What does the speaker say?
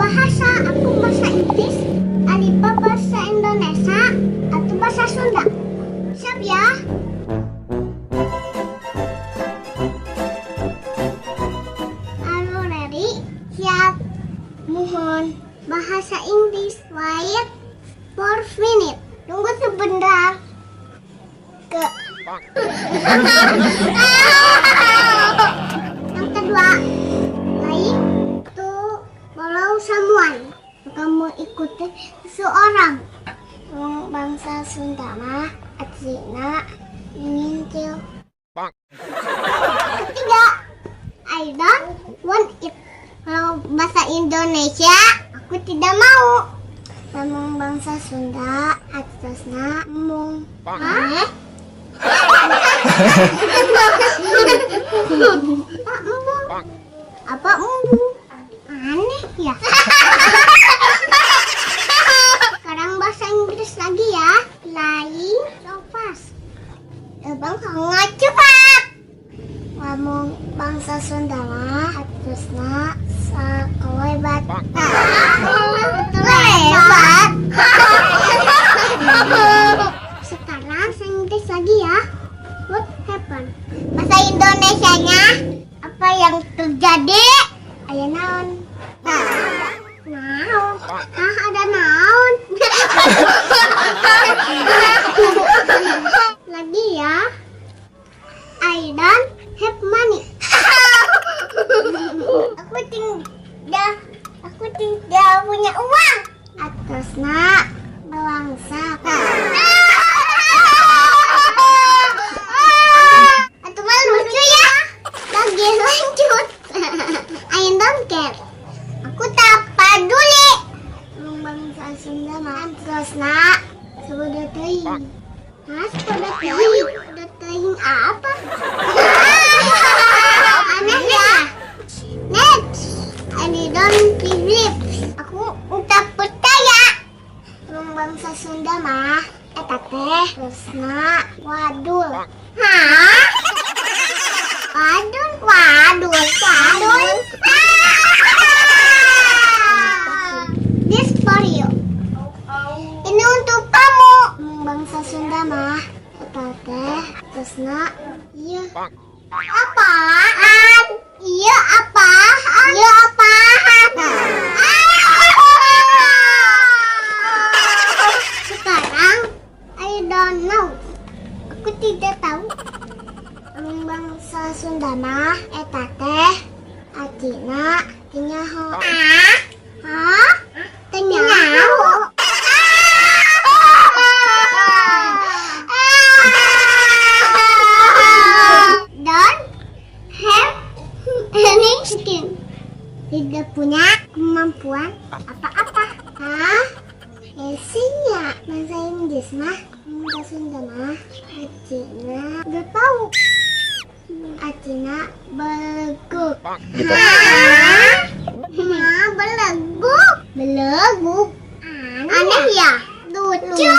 bahasa. Aku bahasa Inggris, Alipa bahasa Indonesia, atau bahasa Sunda. Siap ya? Halo ready? Siap. Mohon bahasa Inggris. Wait for minute. Tunggu sebentar. Yang kedua, like to follow someone. Kamu ikuti seseorang. Bangsa Sunda mah Acina ngintil. Ketiga, I don't want it. Kalau bahasa Indonesia, aku tidak mau. Namun bangsa Sunda atasna mung. Hah? Apa embung? Aneh ya. Sekarang bahasa Inggris lagi ya. Flying so fast. Bang sangat cepat. Ngomong bangsa Sunda mah atusna sakalebat. Lebat. Sekarang bahasa Inggris lagi ya. What happened? Bahasa Indonesianya apa yang terjadi? Aya naon? Naon? Ada naon? Lagi ya. I don't have money. Aku tidak punya uang. Atasna bangsa. Atau malah lucu ya. Lagi lanjut. I don't care. Aku tak peduli. Bangsa Sunda mah atasna sudah teuing. Hah, sudah teuing. Sudah teuing apa? Aneh ya. Next, I don't believe. Aku tak percaya. Bangsa Sunda mah eta teh terusna wadul. Hah? Wadul. This for you. Ini untuk kamu. Bangsa Sunda mah eta teh terusna iya. Apaan? Iya apaan? Iya apaan? Sekarang I don't know. Aku tidak tahu. Bangsa Sunda mah eta teh acina tinyaho. Hah? Tinyaho. Tidak punya kemampuan apa-apa. Hah? Esinya bahasa Inggris mah bahasa Sunda mah Acina udah tahu. Acina beleguk. Hah? Beleguk. Aneh ya? Lucu.